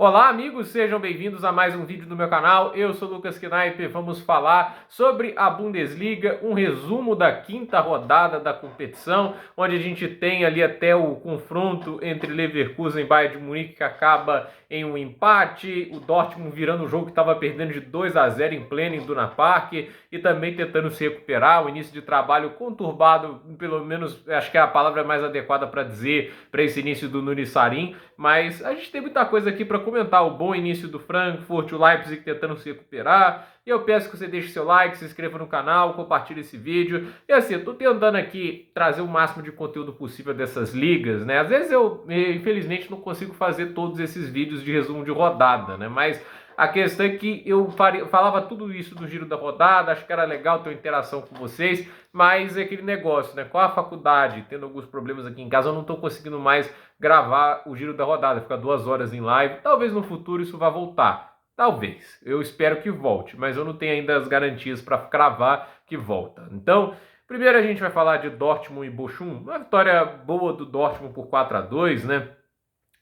Olá, amigos, sejam bem-vindos a mais um vídeo do meu canal. Eu sou Lucas Knaip. Vamos falar sobre a Bundesliga, um resumo da quinta rodada da competição, onde a gente tem ali até o confronto entre Leverkusen e Bayern de Munique, que acaba em um empate, o Dortmund virando o jogo que estava perdendo de 2-0 em pleno em Duna Park e também tentando se recuperar, o início de trabalho conturbado, pelo menos acho que é a palavra mais adequada para dizer para esse início do Nuri Sahin, mas a gente tem muita coisa aqui para comentar, o bom início do Frankfurt, o Leipzig tentando se recuperar, e eu peço que você deixe seu like, se inscreva no canal, compartilhe esse vídeo, e assim, eu tô tentando aqui trazer o máximo de conteúdo possível dessas ligas, né, às vezes eu, infelizmente, não consigo fazer todos esses vídeos de resumo de rodada, né, mas a questão é que eu falava tudo isso do giro da rodada, acho que era legal ter uma interação com vocês, mas é aquele negócio, né? Com a faculdade, tendo alguns problemas aqui em casa, eu não estou conseguindo mais gravar o giro da rodada, ficar 2 horas em live. Talvez no futuro isso vá voltar. Talvez. Eu espero que volte, mas eu não tenho ainda as garantias para cravar que volta. Então, primeiro a gente vai falar de Dortmund e Bochum. Uma vitória boa do Dortmund por 4-2, né?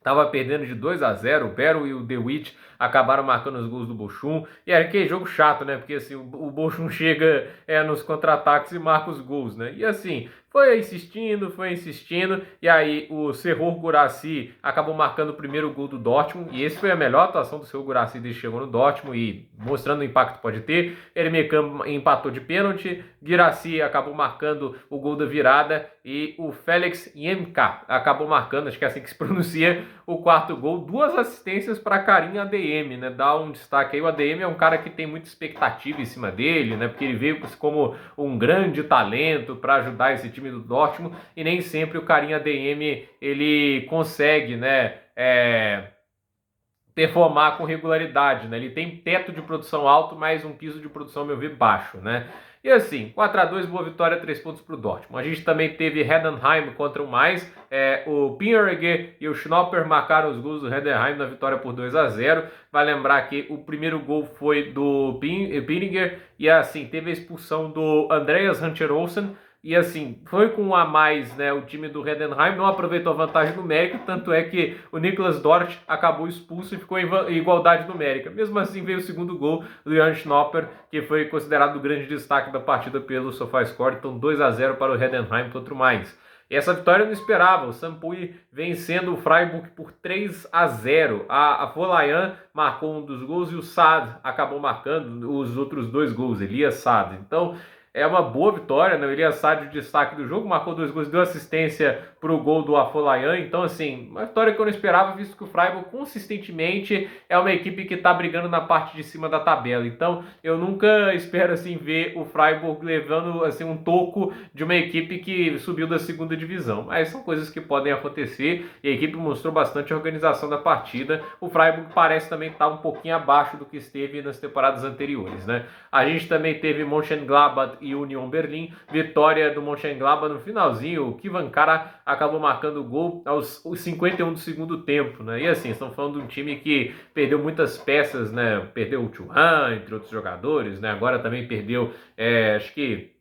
Tava perdendo de 2-0, o Bero e o De Witt acabaram marcando os gols do Bochum. E era aquele jogo chato, né? Porque assim, o Bochum chega nos contra-ataques e marca os gols, né? E assim, foi insistindo. E aí o Serhor Guirassy acabou marcando o primeiro gol do Dortmund. E esse foi a melhor atuação do Serhor Guirassy desde que chegou no Dortmund. E mostrando o impacto que pode ter. Ele empatou de pênalti. Guirassy acabou marcando o gol da virada. E o Felix Yemka acabou marcando, acho que é assim que se pronuncia, o quarto gol. 2 assistências para Karim ADM, né? Dá um destaque aí. O ADM é um cara que tem muita expectativa em cima dele, né? Porque ele veio como um grande talento para ajudar esse time do Dortmund e nem sempre o Karim ADM ele consegue, né? Performar com regularidade, né? Ele tem teto de produção alto, mas um piso de produção, ao meu ver, baixo, né? E assim, 4-2, boa vitória, 3 pontos para o Dortmund. A gente também teve Heidenheim contra o Mais. O Pinnegar e o Schnopper marcaram os gols do Heidenheim na vitória por 2-0. Vai lembrar que o primeiro gol foi do Pinnegar e assim, teve a expulsão do Andreas Hunter Olsen. E assim, foi com um a mais, né? O time do Heidenheim não aproveitou a vantagem numérica, tanto é que o Niklas Dort acabou expulso e ficou em igualdade numérica. Mesmo assim, veio o segundo gol do Jan Schnopper, que foi considerado o grande destaque da partida pelo SofaScore. Então 2-0 para o Heidenheim contra o Mainz. E essa vitória eu não esperava, o Sampdoria vencendo o Freiburg por 3-0. A Folayan marcou um dos gols e o Saad acabou marcando os outros 2 gols, Elias Saad. Então é uma boa vitória, né? O Elias Saad, o destaque do jogo, marcou 2 gols, deu assistência para o gol do Afolayan. Então, assim, uma vitória que eu não esperava, visto que o Freiburg consistentemente é uma equipe que está brigando na parte de cima da tabela. Então, eu nunca espero, assim, ver o Freiburg levando, assim, um toco de uma equipe que subiu da segunda divisão. Mas são coisas que podem acontecer e a equipe mostrou bastante organização da partida. O Freiburg parece também estar um pouquinho abaixo do que esteve nas temporadas anteriores, né? A gente também teve Mönchengladbach e Union Berlim, vitória do Mönchengladbach no finalzinho, o Kivankara acabou marcando o gol aos 51 do segundo tempo, né? E assim, estamos falando de um time que perdeu muitas peças, né? Perdeu o Thuram, entre outros jogadores, né? Agora também perdeu, acho que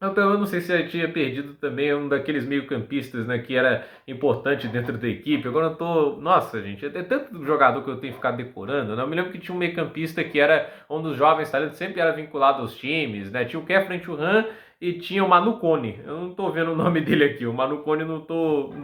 eu não sei se eu tinha perdido também um daqueles meio-campistas, né, que era importante dentro da equipe. Agora eu tô. Nossa, gente, é tanto jogador que eu tenho que ficar decorando, né? Eu me lembro que tinha um meio-campista que era um dos jovens talentos, sempre era vinculado aos times, né? Tinha o Kefren Thuram e tinha o Manu Kone. Eu não tô vendo o nome dele aqui. O Manu Kone não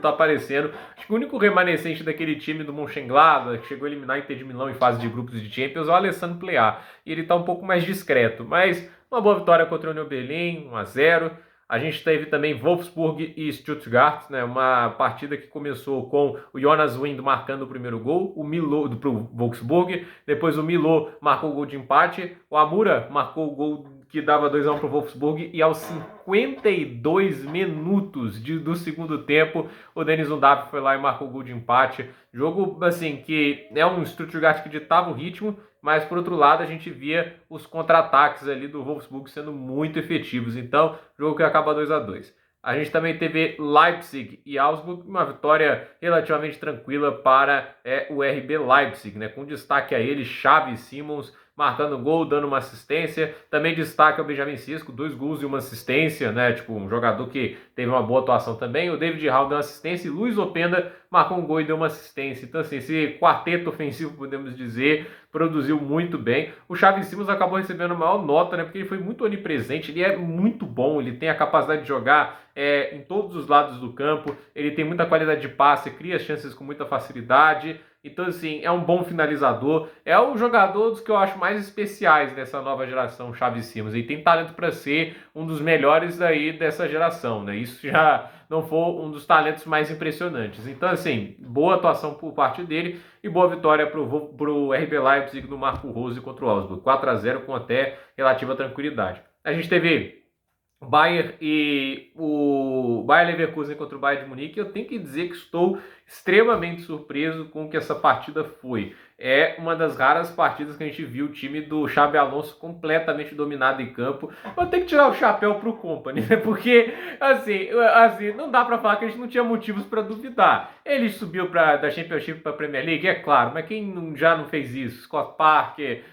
tá aparecendo. Acho que o único remanescente daquele time do Mönchengladbach, que chegou a eliminar a Inter de Milão em fase de grupos de Champions, é o Alessandro Plea. E ele tá um pouco mais discreto, mas uma boa vitória contra o Union Berlin, 1-0. A gente teve também Wolfsburg e Stuttgart, né? Uma partida que começou com o Jonas Wind marcando o primeiro gol, o Milo para o Wolfsburg, depois o Milo marcou o gol de empate, o Amura marcou o gol que dava 2-1 para o Wolfsburg e aos 52 minutos do segundo tempo o Denis Undav foi lá e marcou o gol de empate. Jogo assim que é um Stuttgart que ditava o ritmo, mas por outro lado a gente via os contra-ataques ali do Wolfsburg sendo muito efetivos. Então, jogo que acaba 2-2. A gente também teve Leipzig e Augsburg, uma vitória relativamente tranquila para o RB Leipzig, né? Com destaque a ele, Xavi Simons, marcando gol, dando uma assistência. Também destaque ao Benjamin Sesko, 2 gols e uma assistência, né? Tipo, um jogador que teve uma boa atuação também. O David Raul deu uma assistência e Luiz Openda marcou um gol e deu uma assistência. Então, assim, esse quarteto ofensivo, podemos dizer, produziu muito bem. O Xavi Simons acabou recebendo a maior nota, né? Porque ele foi muito onipresente, ele é muito bom, ele tem a capacidade de jogar em todos os lados do campo, ele tem muita qualidade de passe, cria chances com muita facilidade. Então, assim, é um bom finalizador. É um jogador dos que eu acho mais especiais dessa nova geração, Xavi Simons. Ele tem talento para ser um dos melhores aí dessa geração, né? Isso já não for um dos talentos mais impressionantes. Então, assim, boa atuação por parte dele e boa vitória pro RB Leipzig no Marco Rose contra o Augsburg. 4-0 com até relativa tranquilidade. A gente teve Bayern e o Bayer Leverkusen contra o Bayern de Munique. Eu tenho que dizer que estou extremamente surpreso com o que essa partida foi. É uma das raras partidas que a gente viu o time do Xabi Alonso completamente dominado em campo. Vou ter que tirar o chapéu pro Kompany, né? Porque, assim, não dá pra falar que a gente não tinha motivos para duvidar. Ele subiu da Championship pra Premier League, é claro, mas quem já não fez isso? Scott Parker,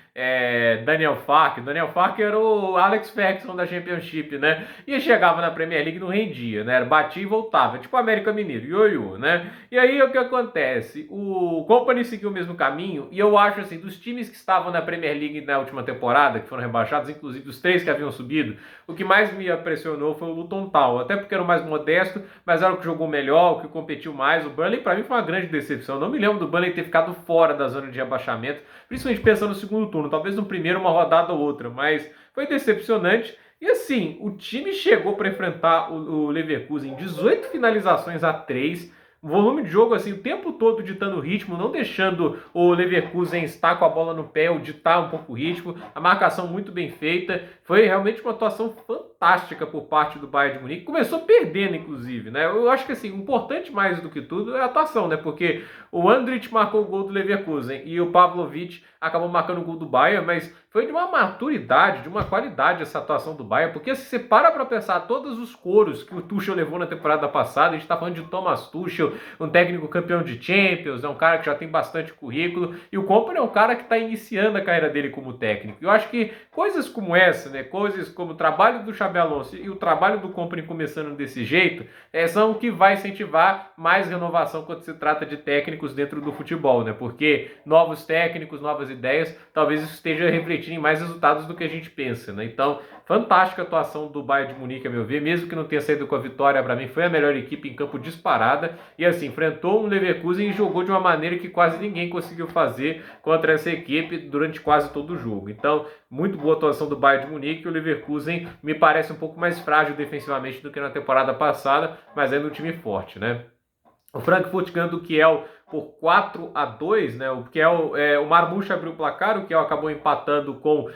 Daniel Farke. Daniel Farke era o Alex Ferguson da Championship, né? E chegava na Premier League e não rendia, né? Batia e voltava, tipo América Mineiro, ioiô, né? E aí o que acontece? O Kompany seguiu o mesmo caminho e eu acho assim, dos times que estavam na Premier League na última temporada, que foram rebaixados, inclusive os 3 que haviam subido, o que mais me impressionou foi o Luton Town, até porque era o mais modesto, mas era o que jogou melhor, o que competiu mais. O Burnley para mim foi uma grande decepção. Eu não me lembro do Burnley ter ficado fora da zona de rebaixamento, principalmente pensando no segundo turno, talvez no primeiro uma rodada ou outra, mas foi decepcionante. E assim, o time chegou para enfrentar o Leverkusen, 18 finalizações a 3, volume de jogo assim o tempo todo ditando o ritmo, não deixando o Leverkusen estar com a bola no pé ou ditar um pouco o ritmo, a marcação muito bem feita. Foi realmente uma atuação fantástica por parte do Bayern de Munique. Começou perdendo, inclusive, né? Eu acho que assim, o importante mais do que tudo é a atuação, né? Porque o Andrich marcou o gol do Leverkusen e o Pavlovic acabou marcando o gol do Bayern, mas foi de uma maturidade, de uma qualidade essa atuação do Bayern, porque se você para pensar todos os coros que o Tuchel levou na temporada passada, a gente tá falando de Thomas Tuchel, um técnico campeão de Champions, é um cara que já tem bastante currículo, e o Kompany é um cara que está iniciando a carreira dele como técnico. Eu acho que coisas como essa, né, coisas como o trabalho do Xabi Alonso e o trabalho do Kompany começando desse jeito, são o que vai incentivar mais renovação quando se trata de técnicos dentro do futebol, né? Porque novos técnicos, novas ideias, talvez isso esteja refletindo em mais resultados do que a gente pensa, né? Então, fantástica atuação do Bayern de Munique, a meu ver, mesmo que não tenha saído com a vitória, para mim foi a melhor equipe em campo disparada, e assim, enfrentou um Leverkusen e jogou de uma maneira que quase ninguém conseguiu fazer contra essa equipe durante quase todo o jogo. Então, muito boa atuação do Bayern de Munique. O Leverkusen me parece um pouco mais frágil defensivamente do que na temporada passada, mas ainda um time forte, né? O Frankfurt ganhando o Kiel por 4-2, né? O Kiel, o Marmouche abriu o placar, o Kiel acabou empatando com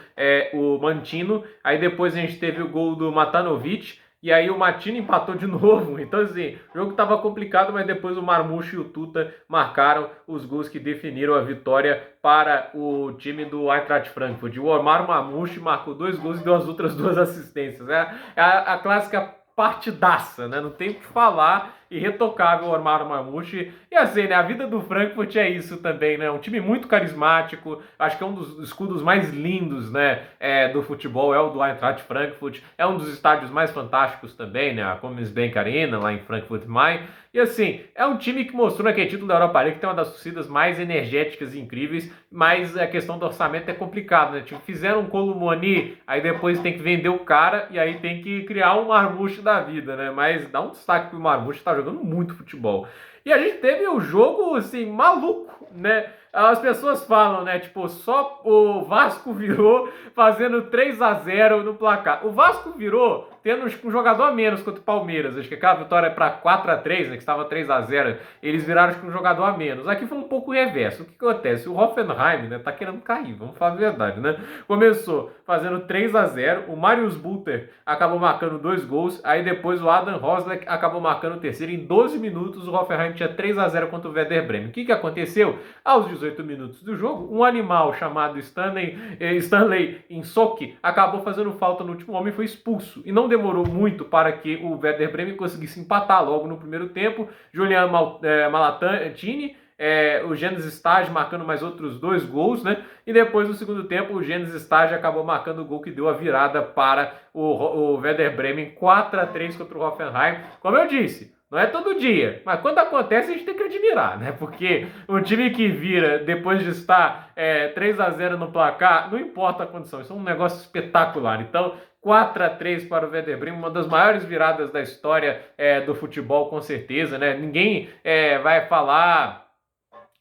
o Mantino. Aí depois a gente teve o gol do Matanovic, e aí o Matino empatou de novo. Então, assim, o jogo estava complicado, mas depois o Marmouche e o Tuta marcaram os gols que definiram a vitória para o time do Eintracht Frankfurt. O Omar Marmouche marcou 2 gols e deu as outras 2 assistências. É a clássica partidaça, né? Não tem o que falar. Irretocável o Omar Marmouche. E assim, né, a vida do Frankfurt é isso também, né? Um time muito carismático. Acho que é um dos escudos mais lindos, né, do futebol, é o do Eintracht Frankfurt. É um dos estádios mais fantásticos também, né? A Commerzbank Arena, lá em Frankfurt Main. E assim, é um time que mostrou naquele título da Europa League que tem uma das torcidas mais energéticas e incríveis, mas a questão do orçamento é complicado, né? Tipo, fizeram um Colomoni, aí depois tem que vender o cara e aí tem que criar um Marmouche da vida, né? Mas dá um destaque pro Marmouche, tá jogando muito futebol. E a gente teve o jogo, assim, maluco, né? As pessoas falam, né? Tipo, só o Vasco virou fazendo 3-0 no placar. O Vasco virou tendo um jogador a menos contra o Palmeiras. Acho que aquela vitória é para 4-3, né? Que estava 3-0. Eles viraram com um jogador a menos. Aqui foi um pouco o reverso. O que acontece? O Hoffenheim, né? Tá querendo cair, vamos falar a verdade, né? Começou fazendo 3-0. O Marius Bülter acabou marcando 2 gols. Aí depois o Adam Rosleck acabou marcando o terceiro. Em 12 minutos o Hoffenheim tinha 3-0 contra o Werder Bremen. O que aconteceu? Aos 18 minutos do jogo, um animal chamado Stanley Insoki acabou fazendo falta no último homem e foi expulso. E não demorou muito para que o Werder Bremen conseguisse empatar logo no primeiro tempo. Julian Malatini o Genesis Stage marcando mais outros 2 gols, né? E depois no segundo tempo o Genesis Stage acabou marcando o gol que deu a virada para o Werder Bremen, 4-3 contra o Hoffenheim. Como eu disse, não é todo dia, mas quando acontece a gente tem que admirar, né? Porque um time que vira depois de estar 3-0 no placar, não importa a condição, isso é um negócio espetacular. Então, 4-3 para o Werder Bremen, uma das maiores viradas da história do futebol, com certeza, né? Ninguém vai falar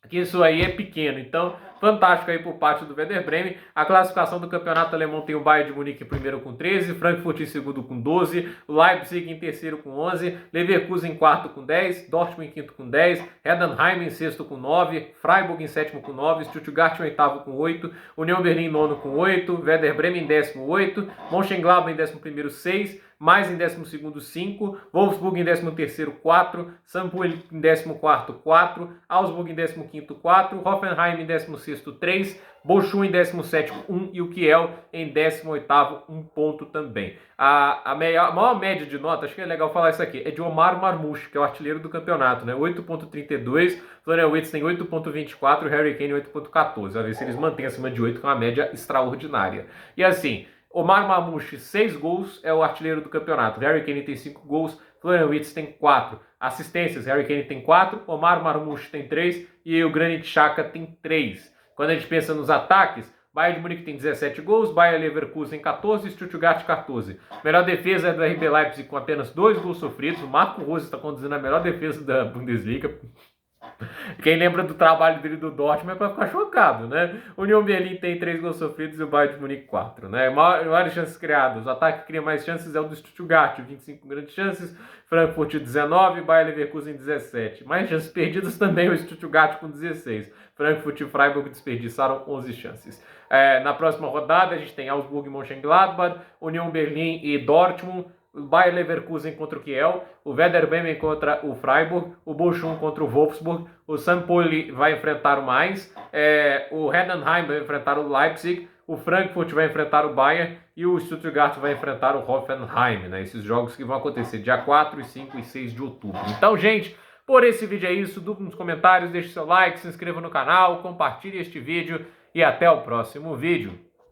que isso aí é pequeno. Então, fantástico aí por parte do Werder Bremen. A classificação do campeonato alemão tem o Bayern de Munique em primeiro com 13, Frankfurt em segundo com 12, Leipzig em terceiro com 11, Leverkusen em quarto com 10, Dortmund em quinto com 10, Heidenheim em sexto com 9, Freiburg em sétimo com 9, Stuttgart em oitavo com 8, União Berlim em nono com 8, Werder Bremen em décimo 8, Mönchengladbach em décimo primeiro 6, mais em 12º 5, Wolfsburg em 13º 4, St. Pauli em 14º 4, Augsburg em 15º 4, Hoffenheim em 16º 3, Bochum em 17º 1 e o Kiel em 18º 1 ponto também. A maior média de nota, acho que é legal falar isso aqui, é de Omar Marmoush, que é o artilheiro do campeonato, né? 8.32, Florian Wirtz tem 8.24, Harry Kane 8.14. A ver se eles mantêm acima de 8, que é uma média extraordinária. E assim, Omar Marmoush, 6 gols, é o artilheiro do campeonato. Harry Kane tem 5 gols, Florian Wirtz tem 4. Assistências, Harry Kane tem 4, Omar Marmoush tem 3 e o Granit Xhaka tem 3. Quando a gente pensa nos ataques, Bayern de Munique tem 17 gols, Bayer Leverkusen 14, Stuttgart 14. Melhor defesa é do RB Leipzig com apenas 2 gols sofridos. O Marco Rose está conduzindo a melhor defesa da Bundesliga. Quem lembra do trabalho dele do Dortmund é para ficar chocado, né? União Berlim tem 3 gols sofridos e o Bayern de Munique 4, né? Maiores chances criadas. O ataque que cria mais chances é o do Stuttgart, 25 grandes chances. Frankfurt 19, Bayer Leverkusen 17. Mais chances perdidas também o Stuttgart com 16. Frankfurt e Freiburg desperdiçaram 11 chances. Na próxima rodada a gente tem Augsburg e Mönchengladbach, União Berlim e Dortmund, o Bayer Leverkusen contra o Kiel, o Werder Bremen contra o Freiburg, o Bochum contra o Wolfsburg, o St. Pauli vai enfrentar o Mainz, o Heidenheim vai enfrentar o Leipzig, o Frankfurt vai enfrentar o Bayern e o Stuttgart vai enfrentar o Hoffenheim, né? Esses jogos que vão acontecer dia 4, 5 e 6 de outubro. Então, gente, por esse vídeo é isso. Duplo nos comentários, deixe seu like, se inscreva no canal, compartilhe este vídeo e até o próximo vídeo.